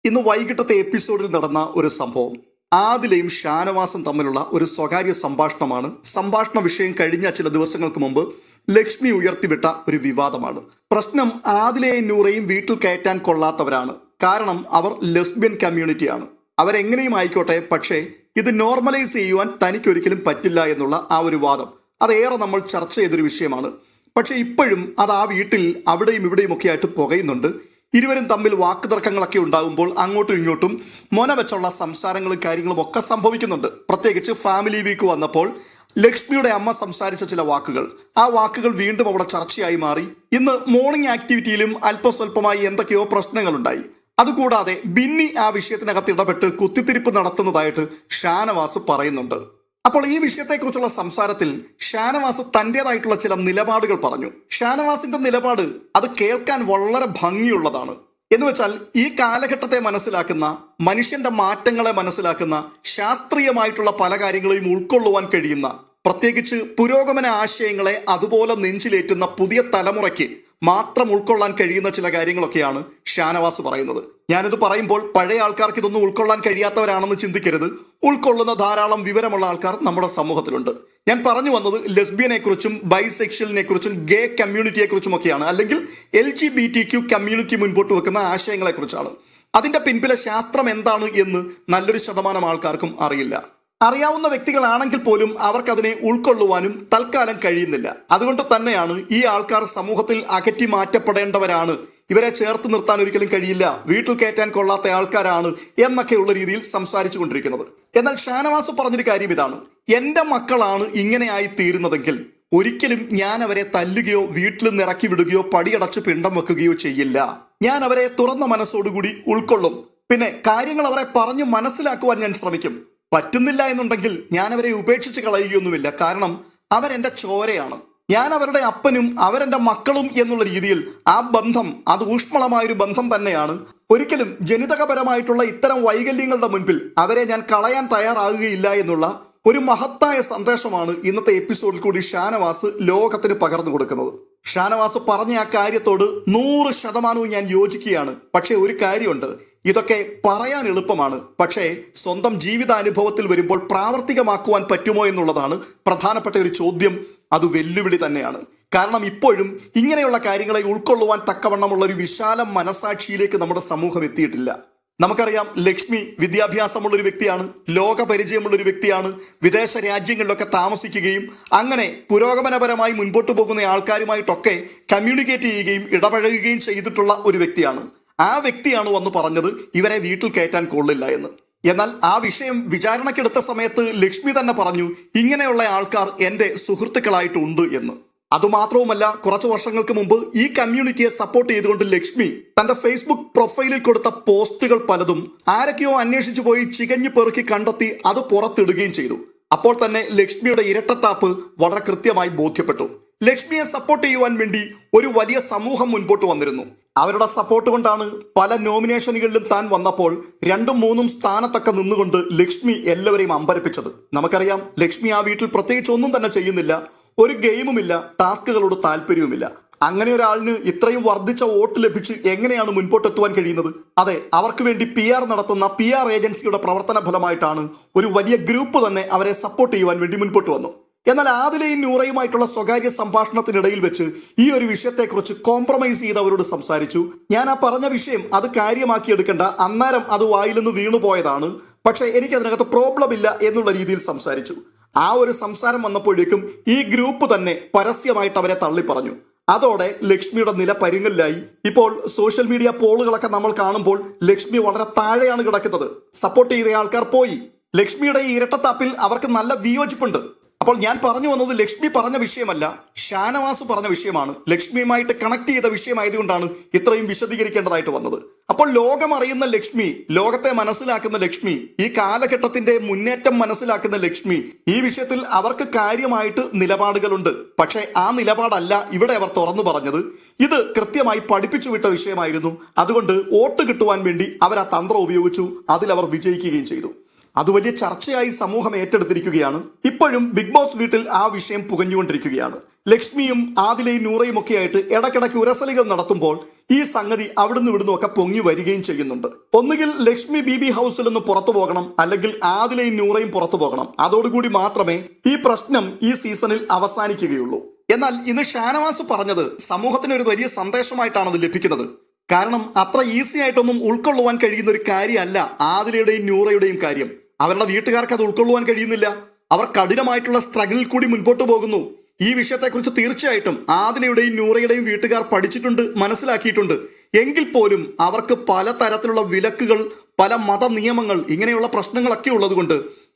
ഇന്ന് വൈകിട്ടത്തെ എപ്പിസോഡിൽ നടന്ന ഒരു സംഭവം ആദിലയും ഷാനവാസും തമ്മിലുള്ള ഒരു സ്വകാര്യ സംഭാഷണമാണ്. സംഭാഷണ വിഷയം കഴിഞ്ഞ ചില ദിവസങ്ങൾക്ക് മുമ്പ് ലക്ഷ്മി ഉയർത്തിവിട്ട ഒരു വിവാദമാണ്. പ്രശ്നം ആദിലയും നൂറയും വീട്ടിൽ കയറ്റാൻ കൊള്ളാത്തവരാണ്. കാരണം അവർ ലെസ്ബിയൻ കമ്മ്യൂണിറ്റിയാണ്. അവരെങ്ങനെയും ആയിക്കോട്ടെ, പക്ഷേ ഇത് നോർമലൈസ് ചെയ്യുവാൻ തനിക്കൊരിക്കലും പറ്റില്ല എന്നുള്ള ആ ഒരു വാദം അതേറെ നമ്മൾ ചർച്ച ചെയ്തൊരു വിഷയമാണ്. പക്ഷേ ഇപ്പോഴും അത് ആ വീട്ടിൽ അവിടെയും ഇവിടെയും ഒക്കെ ആയിട്ട് പുകയുന്നുണ്ട്. ഇരുവരും തമ്മിൽ വാക്കുതർക്കങ്ങളൊക്കെ ഉണ്ടാകുമ്പോൾ അങ്ങോട്ടും ഇങ്ങോട്ടും മൊന വെച്ചുള്ള സംസാരങ്ങളും കാര്യങ്ങളും ഒക്കെ സംഭവിക്കുന്നുണ്ട്. പ്രത്യേകിച്ച് ഫാമിലി വീക്ക് വന്നപ്പോൾ ലക്ഷ്മിയുടെ അമ്മ സംസാരിച്ച ചില വാക്കുകൾ, ആ വാക്കുകൾ വീണ്ടും അവിടെ ചർച്ചയായി മാറി. ഇന്ന് മോർണിംഗ് ആക്ടിവിറ്റിയിലും അല്പസ്വല്പമായി എന്തൊക്കെയോ പ്രശ്നങ്ങളുണ്ടായി. അതുകൂടാതെ ബിന്നി ആ വിഷയത്തിനകത്ത് ഇടപെട്ട് കുത്തിത്തിരിപ്പ് നടത്തുന്നതായിട്ട് ഷാനവാസ് പറയുന്നുണ്ട്. അപ്പോൾ ഈ വിഷയത്തെക്കുറിച്ചുള്ള സംസാരത്തിൽ ഷാനവാസ് തൻ്റെതായിട്ടുള്ള ചില നിലപാടുകൾ പറഞ്ഞു. ഷാനവാസിന്റെ നിലപാട് അത് കേൾക്കാൻ വളരെ ഭംഗിയുള്ളതാണ്. എന്ന് വെച്ചാൽ ഈ കാലഘട്ടത്തെ മനസ്സിലാക്കുന്ന, മനുഷ്യന്റെ മാറ്റങ്ങളെ മനസ്സിലാക്കുന്ന, ശാസ്ത്രീയമായിട്ടുള്ള പല കാര്യങ്ങളെയും ഉൾക്കൊള്ളുവാൻ കഴിയുന്ന, പ്രത്യേകിച്ച് പുരോഗമന ആശയങ്ങളെ അതുപോലെ നെഞ്ചിലേറ്റുന്ന പുതിയ തലമുറയ്ക്ക് മാത്രം ഉൾക്കൊള്ളാൻ കഴിയുന്ന ചില കാര്യങ്ങളൊക്കെയാണ് ഷാനവാസ് പറയുന്നത്. ഞാനിത് പറയുമ്പോൾ പഴയ ആൾക്കാർക്ക് ഇതൊന്നും ഉൾക്കൊള്ളാൻ കഴിയാത്തവരാണെന്ന് ചിന്തിക്കരുത്. ഉൾക്കൊള്ളുന്ന ധാരാളം വിവരമുള്ള ആൾക്കാർ നമ്മുടെ സമൂഹത്തിലുണ്ട്. ഞാൻ പറഞ്ഞു വന്നത് ലെസ്ബിയനെ കുറിച്ചും ബൈസെക്ഷലിനെ കുറിച്ചും ഗേ കമ്മ്യൂണിറ്റിയെ കുറിച്ചുമൊക്കെയാണ്, അല്ലെങ്കിൽ LGBTQ കമ്മ്യൂണിറ്റി മുൻപോട്ട് വെക്കുന്ന ആശയങ്ങളെക്കുറിച്ചാണ്. അതിന്റെ പിൻപിലെ ശാസ്ത്രം എന്താണ് എന്ന് നല്ലൊരു ശതമാനം ആൾക്കാർക്കും അറിയില്ല. അറിയാവുന്ന വ്യക്തികളാണെങ്കിൽ പോലും അവർക്കതിനെ ഉൾക്കൊള്ളുവാനും തൽക്കാലം കഴിയുന്നില്ല. അതുകൊണ്ട് തന്നെയാണ് ഈ ആൾക്കാർ സമൂഹത്തിൽ അകറ്റി മാറ്റപ്പെടേണ്ടവരാണ്, ഇവരെ ചേർത്ത് നിർത്താൻ ഒരിക്കലും കഴിയില്ല, വീട്ടിൽ കയറ്റാൻ കൊള്ളാത്ത ആൾക്കാരാണ് എന്നൊക്കെയുള്ള രീതിയിൽ സംസാരിച്ചു കൊണ്ടിരിക്കുന്നത്. എന്നാൽ ഷാനവാസ് പറഞ്ഞൊരു കാര്യം ഇതാണ്: എൻ്റെ മക്കളാണ് ഇങ്ങനെയായി തീരുന്നതെങ്കിൽ ഒരിക്കലും ഞാൻ അവരെ തല്ലുകയോ വീട്ടിൽ നിന്ന് ഇറക്കി വിടുകയോ പടിയടച്ച് പിണ്ടം വെക്കുകയോ ചെയ്യില്ല. ഞാൻ അവരെ തുറന്ന മനസ്സോടുകൂടി ഉൾക്കൊള്ളും. പിന്നെ കാര്യങ്ങൾ അവരെ പറഞ്ഞു മനസ്സിലാക്കുവാൻ ഞാൻ ശ്രമിക്കും. പറ്റുന്നില്ല എന്നുണ്ടെങ്കിൽ ഞാൻ അവരെ ഉപേക്ഷിച്ച് കളയുകയൊന്നുമില്ല. കാരണം അവരെൻ്റെ ചോരയാണ്. ഞാൻ അവരുടെ അപ്പനും അവരെൻ്റെ മക്കളും എന്നുള്ള രീതിയിൽ ആ ബന്ധം അത് ഊഷ്മളമായൊരു ബന്ധം തന്നെയാണ്. ഒരിക്കലും ജനിതകപരമായിട്ടുള്ള ഇത്തരം വൈകല്യങ്ങളുടെ മുൻപിൽ അവരെ ഞാൻ കളയാൻ തയ്യാറാകുകയില്ല എന്നുള്ള ഒരു മഹത്തായ സന്ദേശമാണ് ഇന്നത്തെ എപ്പിസോഡിൽ കൂടി ഷാനവാസ് ലോകത്തിന് പകർന്നു കൊടുക്കുന്നത്. ഷാനവാസ് പറഞ്ഞ ആ കാര്യത്തോട് 100% ഞാൻ യോജിക്കുകയാണ്. പക്ഷേ ഒരു കാര്യമുണ്ട്, ഇതൊക്കെ പറയാൻ എളുപ്പമാണ്, പക്ഷേ സ്വന്തം ജീവിതാനുഭവത്തിൽ വരുമ്പോൾ പ്രാവർത്തികമാക്കുവാൻ പറ്റുമോ എന്നുള്ളതാണ് പ്രധാനപ്പെട്ട ഒരു ചോദ്യം. അത് വെല്ലുവിളി തന്നെയാണ്. കാരണം ഇപ്പോഴും ഇങ്ങനെയുള്ള കാര്യങ്ങളെ ഉൾക്കൊള്ളുവാൻ തക്കവണ്ണമുള്ള ഒരു വിശാല മനസാക്ഷിയിലേക്ക് നമ്മുടെ സമൂഹം എത്തിയിട്ടില്ല. നമുക്കറിയാം, ലക്ഷ്മി വിദ്യാഭ്യാസമുള്ളൊരു വ്യക്തിയാണ്, ലോകപരിചയമുള്ളൊരു വ്യക്തിയാണ്, വിദേശ രാജ്യങ്ങളിലൊക്കെ താമസിക്കുകയും അങ്ങനെ പുരോഗമനപരമായി മുൻപോട്ട് പോകുന്ന ആൾക്കാരുമായിട്ടൊക്കെ കമ്മ്യൂണിക്കേറ്റ് ചെയ്യുകയും ഇടപഴകുകയും ചെയ്തിട്ടുള്ള ഒരു വ്യക്തിയാണ്. ആ വ്യക്തിയാണ് വന്ന് പറഞ്ഞത് ഇവരെ വീട്ടിൽ കയറ്റാൻ കൊള്ളില്ല എന്ന്. എന്നാൽ ആ വിഷയം വിചാരണക്കെടുത്ത സമയത്ത് ലക്ഷ്മി തന്നെ പറഞ്ഞു, ഇങ്ങനെയുള്ള ആൾക്കാർ എൻ്റെ സുഹൃത്തുക്കളായിട്ടുണ്ട് എന്ന്. അതുമാത്രവുമല്ല, കുറച്ച് വർഷങ്ങൾക്ക് മുമ്പ് ഈ കമ്മ്യൂണിറ്റിയെ സപ്പോർട്ട് ചെയ്തുകൊണ്ട് ലക്ഷ്മി തന്റെ ഫേസ്ബുക്ക് പ്രൊഫൈലിൽ കൊടുത്ത പോസ്റ്റുകൾ പലതും ആരൊക്കെയോ അന്വേഷിച്ചു പോയി ചികഞ്ഞു പെറുക്കി കണ്ടെത്തി അത് പുറത്തിടുകയും ചെയ്തു. അപ്പോൾ തന്നെ ലക്ഷ്മിയുടെ ഇരട്ടത്താപ്പ് വളരെ കൃത്യമായി ബോധ്യപ്പെട്ടു. ലക്ഷ്മിയെ സപ്പോർട്ട് ചെയ്യുവാൻ വേണ്ടി ഒരു വലിയ സമൂഹം മുൻപോട്ട് വന്നിരുന്നു. അവരുടെ സപ്പോർട്ട് കൊണ്ടാണ് പല നോമിനേഷനുകളിലും താൻ വന്നപ്പോൾ 2ഉം 3ഉം സ്ഥാനത്തൊക്കെ നിന്നുകൊണ്ട് ലക്ഷ്മി എല്ലാവരെയും അമ്പരപ്പിച്ചത്. നമുക്കറിയാം, ലക്ഷ്മി ആ വീട്ടിൽ പ്രത്യേകിച്ച് ഒന്നും തന്നെ ചെയ്യുന്നില്ല, ഒരു ഗെയിമുമില്ല, ടാസ്കുകളോട് താല്പര്യവുമില്ല. അങ്ങനെ ഒരാളിന് ഇത്രയും വർദ്ധിച്ച വോട്ട് ലഭിച്ച് എങ്ങനെയാണ് മുൻപോട്ടെത്തുവാൻ കഴിയുന്നത്? അതെ, അവർക്ക് വേണ്ടി PR നടത്തുന്ന PR ഏജൻസിയുടെ പ്രവർത്തന ഫലമായിട്ടാണ് ഒരു വലിയ ഗ്രൂപ്പ് തന്നെ അവരെ സപ്പോർട്ട് ചെയ്യുവാൻ വേണ്ടി മുൻപോട്ട് വന്നു. എന്നാൽ ആദിലയും നൂറയുമായിട്ടുള്ള സ്വകാര്യ സംഭാഷണത്തിനിടയിൽ വെച്ച് ഈ ഒരു വിഷയത്തെക്കുറിച്ച് കോംപ്രമൈസ് ചെയ്ത് അവരോട് സംസാരിച്ചു. ഞാൻ ആ പറഞ്ഞ വിഷയം അത് കാര്യമാക്കിയെടുക്കേണ്ട, അന്നേരം അത് വായിൽ നിന്ന് വീണുപോയതാണ്, പക്ഷേ എനിക്കതിനകത്ത് പ്രോബ്ലം ഇല്ല എന്നുള്ള രീതിയിൽ സംസാരിച്ചു. ആ ഒരു സംസാരം വന്നപ്പോഴേക്കും ഈ ഗ്രൂപ്പ് തന്നെ പരസ്യമായിട്ട് അവരെ തള്ളിപ്പറഞ്ഞു. അതോടെ ലക്ഷ്മിയുടെ നില പരുങ്ങലിലായി. ഇപ്പോൾ സോഷ്യൽ മീഡിയ പോളുകളൊക്കെ നമ്മൾ കാണുമ്പോൾ ലക്ഷ്മി വളരെ താഴെയാണ് കിടക്കുന്നത്. സപ്പോർട്ട് ചെയ്ത ആൾക്കാർ പോയി. ലക്ഷ്മിയുടെ ഈ ഇരട്ടത്താപ്പിൽ അവർക്ക് നല്ല വിയോജിപ്പുണ്ട്. അപ്പോൾ ഞാൻ പറഞ്ഞു വന്നത് ലക്ഷ്മി പറഞ്ഞ വിഷയമല്ല, ഷാനവാസ് പറഞ്ഞ വിഷയമാണ്. ലക്ഷ്മിയുമായിട്ട് കണക്ട് ചെയ്ത വിഷയമായതുകൊണ്ടാണ് ഇത്രയും വിശദീകരിക്കേണ്ടതായിട്ട് വന്നത്. അപ്പോൾ ലോകം അറിയുന്ന ലക്ഷ്മി, ലോകത്തെ മനസ്സിലാക്കുന്ന ലക്ഷ്മി, ഈ കാലഘട്ടത്തിന്റെ മുന്നേറ്റം മനസ്സിലാക്കുന്ന ലക്ഷ്മി, ഈ വിഷയത്തിൽ അവർക്ക് കാര്യമായിട്ട് നിലപാടുകളുണ്ട്. പക്ഷേ ആ നിലപാടല്ല ഇവിടെ അവർ തുറന്നു പറഞ്ഞത്. ഇത് കൃത്യമായി പഠിപ്പിച്ചു വിട്ട വിഷയമായിരുന്നു. അതുകൊണ്ട് വോട്ട് കിട്ടുവാൻ വേണ്ടി അവർ ആ തന്ത്രം ഉപയോഗിച്ചു. അതിലവർ വിജയിക്കുകയും ചെയ്തു. അത് വലിയ ചർച്ചയായി സമൂഹം ഏറ്റെടുത്തിരിക്കുകയാണ്. ഇപ്പോഴും ബിഗ് ബോസ് വീട്ടിൽ ആ വിഷയം പുകഞ്ഞുകൊണ്ടിരിക്കുകയാണ്. ലക്ഷ്മിയും ആദിലയും നൂറയും ഒക്കെ ആയിട്ട് ഇടയ്ക്കിടയ്ക്ക് ഉരസലുകൾ നടത്തുമ്പോൾ ഈ സംഗതി അവിടുന്ന് ഇവിടുന്ന് ഒക്കെ പൊങ്ങി വരികയും ചെയ്യുന്നുണ്ട്. ഒന്നുകിൽ ലക്ഷ്മി ബീബി ഹൗസിൽ നിന്ന് പുറത്തു പോകണം, അല്ലെങ്കിൽ ആദിലയും നൂറയും പുറത്തു പോകണം. അതോടുകൂടി മാത്രമേ ഈ പ്രശ്നം ഈ സീസണിൽ അവസാനിക്കുകയുള്ളൂ. എന്നാൽ ഇന്ന് ഷാനവാസ് പറഞ്ഞത് സമൂഹത്തിന് ഒരു വലിയ സന്ദേശമായിട്ടാണ് അത് ലഭിക്കുന്നത്. കാരണം അത്ര ഈസി ആയിട്ടൊന്നും ഉൾക്കൊള്ളുവാൻ കഴിയുന്ന ഒരു കാര്യമല്ല ആദിലയുടെയും നൂറയുടെയും കാര്യം. അവരുടെ വീട്ടുകാർക്ക് അത് ഉൾക്കൊള്ളുവാൻ കഴിയുന്നില്ല. അവർ കഠിനമായിട്ടുള്ള സ്ട്രഗിളിൽ കൂടി മുൻപോട്ട് പോകുന്നു. ഈ വിഷയത്തെക്കുറിച്ച് തീർച്ചയായിട്ടും ആദിലയുടെയും നൂറയുടെയും വീട്ടുകാർ പഠിച്ചിട്ടുണ്ട്, മനസ്സിലാക്കിയിട്ടുണ്ട്. എങ്കിൽ പോലും അവർക്ക് പലതരത്തിലുള്ള വിലക്കുകൾ, പല മത നിയമങ്ങൾ, ഇങ്ങനെയുള്ള പ്രശ്നങ്ങളൊക്കെ ഉള്ളതുകൊണ്ട്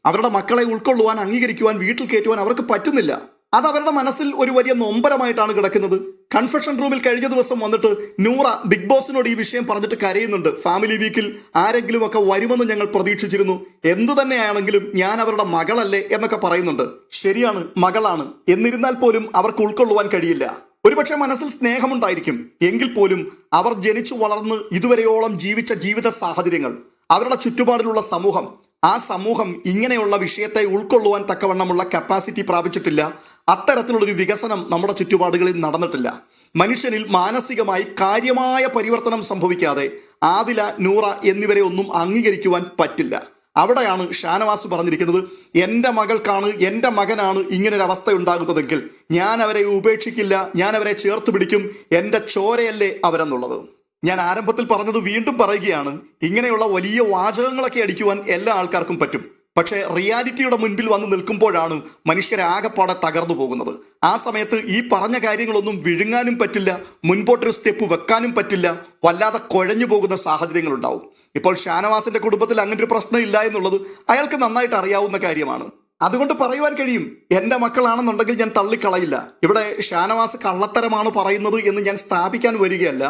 അവരുടെ മക്കളെ ഉൾക്കൊള്ളുവാൻ, അംഗീകരിക്കുവാൻ, വീട്ടിൽ കയറ്റുവാൻ അവർക്ക് പറ്റുന്നില്ല. അത് അവരുടെ മനസ്സിൽ ഒരു വലിയ നൊമ്പരമായിട്ടാണ് കിടക്കുന്നത്. കൺഫെഷൻ റൂമിൽ കഴിഞ്ഞ ദിവസം വന്നിട്ട് നൂറ ബിഗ് ബോസിനോട് ഈ വിഷയം പറഞ്ഞിട്ട് കരയുന്നുണ്ട്. ഫാമിലി വീക്കിൽ ആരെങ്കിലും ഒക്കെ വരുമെന്ന് ഞങ്ങൾ പ്രതീക്ഷിച്ചിരുന്നു, എന്തു തന്നെയാണെങ്കിലും ഞാൻ അവരുടെ മകളല്ലേ എന്നൊക്കെ പറയുന്നുണ്ട്. ശരിയാണ്, മകളാണ്. എന്നിരുന്നാൽ പോലും അവർക്ക് ഉൾക്കൊള്ളുവാൻ കഴിയില്ല. ഒരുപക്ഷെ മനസ്സിൽ സ്നേഹമുണ്ടായിരിക്കും, എങ്കിൽ പോലും അവർ ജനിച്ചു വളർന്ന് ഇതുവരെയോളം ജീവിച്ച ജീവിത സാഹചര്യങ്ങൾ, അവരുടെ ചുറ്റുപാടിലുള്ള സമൂഹം, ആ സമൂഹം ഇങ്ങനെയുള്ള വിഷയത്തെ ഉൾക്കൊള്ളുവാൻ തക്കവണ്ണമുള്ള കപ്പാസിറ്റി പ്രാപിച്ചിട്ടില്ല. അത്തരത്തിലുള്ളൊരു വികസനം നമ്മുടെ ചുറ്റുപാടുകളിൽ നടന്നിട്ടില്ല. മനുഷ്യനിൽ മാനസികമായി കാര്യമായ പരിവർത്തനം സംഭവിക്കാതെ ആദില, നൂറ എന്നിവരെ ഒന്നും അംഗീകരിക്കുവാൻ പറ്റില്ല. അവിടെയാണ് ഷാനവാസ് പറഞ്ഞിരിക്കുന്നത്, എൻ്റെ മകൾക്കാണ്, എൻ്റെ മകനാണ് ഇങ്ങനൊരവസ്ഥ ഉണ്ടാകുന്നതെങ്കിൽ ഞാൻ അവരെ ഉപേക്ഷിക്കില്ല, ഞാൻ അവരെ ചേർത്ത് പിടിക്കും, എൻ്റെ ചോരയല്ലേ അവരെന്നുള്ളത്. ഞാൻ ആരംഭത്തിൽ പറഞ്ഞത് വീണ്ടും പറയുകയാണ്, ഇങ്ങനെയുള്ള വലിയ വാചകങ്ങളൊക്കെ അടിക്കുവാൻ എല്ലാ ആൾക്കാർക്കും പറ്റും. പക്ഷേ റിയാലിറ്റിയുടെ മുൻപിൽ വന്ന് നിൽക്കുമ്പോഴാണ് മനുഷ്യരാകപ്പാടെ തകർന്നു പോകുന്നത്. ആ സമയത്ത് ഈ പറഞ്ഞ കാര്യങ്ങളൊന്നും വിഴുങ്ങാനും പറ്റില്ല, മുൻപോട്ടൊരു സ്റ്റെപ്പ് വെക്കാനും പറ്റില്ല, വല്ലാതെ കുഴഞ്ഞു പോകുന്ന സാഹചര്യങ്ങളുണ്ടാവും. ഇപ്പോൾ ഷാനവാസിന്റെ കുടുംബത്തിൽ അങ്ങനെ ഒരു പ്രശ്നം ഇല്ല എന്നുള്ളത് അയാൾക്ക് നന്നായിട്ട് അറിയാവുന്ന കാര്യമാണ്. അതുകൊണ്ട് പറയുവാൻ കഴിയും, എൻ്റെ മക്കളാണെന്നുണ്ടെങ്കിൽ ഞാൻ തള്ളിക്കളയില്ല. ഇവിടെ ഷാനവാസ് കള്ളത്തരമാണ് പറയുന്നത് എന്ന് ഞാൻ സ്ഥാപിക്കാൻ വരികയല്ല.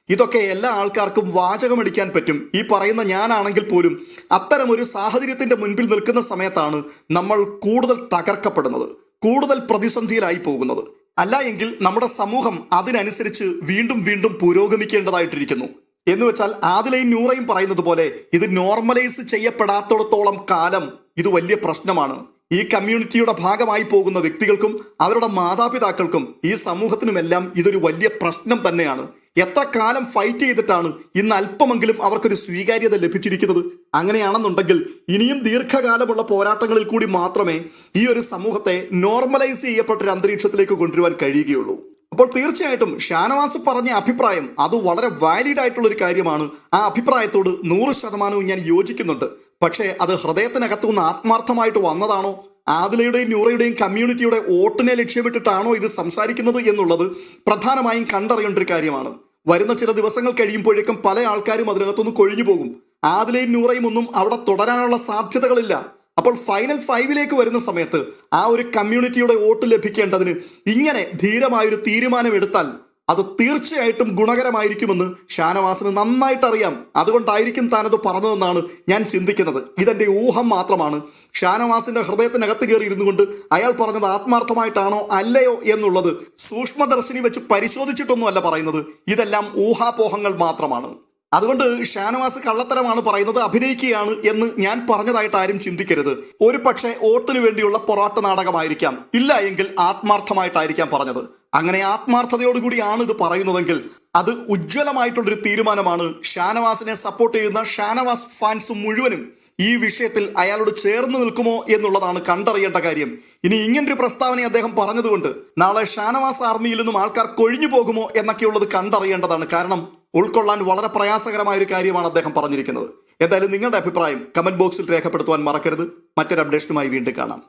ഇതൊക്കെ എല്ലാ ആൾക്കാർക്കും വാചകമടിക്കാൻ പറ്റും. ഈ പറയുന്ന ഞാനാണെങ്കിൽ പോലും അത്തരം ഒരു സാഹചര്യത്തിന്റെ മുൻപിൽ നിൽക്കുന്ന സമയത്താണ് നമ്മൾ കൂടുതൽ തകർക്കപ്പെടുന്നത്, കൂടുതൽ പ്രതിസന്ധിയിലായി പോകുന്നത്. അല്ല എങ്കിൽ നമ്മുടെ സമൂഹം അതിനനുസരിച്ച് വീണ്ടും വീണ്ടും പുരോഗമിക്കേണ്ടതായിട്ടിരിക്കുന്നു. എന്ന് വെച്ചാൽ ആദിലയും നൂറയും പറയുന്നത് പോലെ ഇത് നോർമലൈസ് ചെയ്യപ്പെടാത്തിടത്തോളം കാലം ഇത് വലിയ പ്രശ്നമാണ്. ഈ കമ്മ്യൂണിറ്റിയുടെ ഭാഗമായി പോകുന്ന വ്യക്തികൾക്കും അവരുടെ മാതാപിതാക്കൾക്കും ഈ സമൂഹത്തിനുമെല്ലാം ഇതൊരു വലിയ പ്രശ്നം തന്നെയാണ്. എത്ര കാലം ഫൈറ്റ് ചെയ്തിട്ടാണ് ഇന്ന് അല്പമെങ്കിലും അവർക്കൊരു സ്വീകാര്യത ലഭിച്ചിരിക്കുന്നത്. അങ്ങനെയാണെന്നുണ്ടെങ്കിൽ ഇനിയും ദീർഘകാലമുള്ള പോരാട്ടങ്ങളിൽ കൂടി മാത്രമേ ഈ ഒരു സമൂഹത്തെ നോർമലൈസ് ചെയ്യപ്പെട്ടൊരു അന്തരീക്ഷത്തിലേക്ക് കൊണ്ടുവരുവാൻ കഴിയുകയുള്ളൂ. അപ്പോൾ തീർച്ചയായിട്ടും ഷാനവാസ് പറഞ്ഞ അഭിപ്രായം അത് വളരെ വാലിഡ് ആയിട്ടുള്ളൊരു കാര്യമാണ്. ആ അഭിപ്രായത്തോട് 100% ഞാൻ യോജിക്കുന്നുണ്ട്. പക്ഷേ അത് ഹൃദയത്തിനകത്തുനിന്ന് ആത്മാർത്ഥമായിട്ട് വന്നതാണോ, ആദിലയുടെയും നൂറയുടെയും കമ്മ്യൂണിറ്റിയുടെ വോട്ടിനെ ലക്ഷ്യമിട്ടിട്ടാണോ ഇത് സംസാരിക്കുന്നത് എന്നുള്ളത് പ്രധാനമായും കണ്ടറിയേണ്ട ഒരു കാര്യമാണ്. വരുന്ന ചില ദിവസങ്ങൾ കഴിയുമ്പോഴേക്കും പല ആൾക്കാരും അതിനകത്തുനിന്ന് കൊഴിഞ്ഞു പോകും. ആദിലയും നൂറയും ഒന്നും അവിടെ തുടരാനുള്ള സാധ്യതകളില്ല. അപ്പോൾ ഫൈനൽ 5 വരുന്ന സമയത്ത് ആ ഒരു കമ്മ്യൂണിറ്റിയുടെ വോട്ട് ലഭിക്കേണ്ടതിന് ഇങ്ങനെ ധീരമായൊരു തീരുമാനം എടുത്താൽ അത് തീർച്ചയായിട്ടും ഗുണകരമായിരിക്കുമെന്ന് ഷാനവാസിന് നന്നായിട്ട് അറിയാം. അതുകൊണ്ടായിരിക്കും താനത് പറഞ്ഞതെന്നാണ് ഞാൻ ചിന്തിക്കുന്നത്. ഇതെൻ്റെ ഊഹം മാത്രമാണ്. ഷാനവാസിന്റെ ഹൃദയത്തിനകത്ത് കയറി ഇരുന്നു കൊണ്ട് അയാൾ പറഞ്ഞത് ആത്മാർത്ഥമായിട്ടാണോ അല്ലയോ എന്നുള്ളത് സൂക്ഷ്മദർശിനി വെച്ച് പരിശോധിച്ചിട്ടൊന്നും അല്ല പറയുന്നത്. ഇതെല്ലാം ഊഹാപോഹങ്ങൾ മാത്രമാണ്. അതുകൊണ്ട് ഷാനവാസ് കള്ളത്തരമാണ് പറയുന്നത്, അഭിനയിക്കുകയാണ് എന്ന് ഞാൻ പറഞ്ഞതായിട്ട് ആരും ചിന്തിക്കരുത്. ഒരു പക്ഷേ വോട്ടിന് വേണ്ടിയുള്ള പൊറാട്ട് നാടകമായിരിക്കാം, ഇല്ല എങ്കിൽ ആത്മാർത്ഥമായിട്ടായിരിക്കാം പറഞ്ഞത്. അങ്ങനെ ആത്മാർത്ഥതയോടുകൂടിയാണ് ഇത് പറയുന്നതെങ്കിൽ അത് ഉജ്ജ്വലമായിട്ടുള്ളൊരു തീരുമാനമാണ്. ഷാനവാസിനെ സപ്പോർട്ട് ചെയ്യുന്ന ഷാനവാസ് ഫാൻസ് മുഴുവനും ഈ വിഷയത്തിൽ അയാളോട് ചേർന്ന് നിൽക്കുമോ എന്നുള്ളതാണ് കണ്ടറിയേണ്ട കാര്യം. ഇനി ഇങ്ങനൊരു പ്രസ്താവന അദ്ദേഹം പറഞ്ഞതുകൊണ്ട് നാളെ ഷാനവാസ് ആർമിയിൽ നിന്നും ആൾക്കാർ കൊഴിഞ്ഞു പോകുമോ എന്നൊക്കെയുള്ളത് കണ്ടറിയേണ്ടതാണ്. കാരണം ഉൾക്കൊള്ളാൻ വളരെ പ്രയാസകരമായ ഒരു കാര്യമാണ് അദ്ദേഹം പറഞ്ഞിരിക്കുന്നത്. എന്തായാലും നിങ്ങളുടെ അഭിപ്രായം കമന്റ് ബോക്സിൽ രേഖപ്പെടുത്തുവാൻ മറക്കരുത്. മറ്റൊരു അപ്ഡേഷനുമായി വീണ്ടും കാണാം.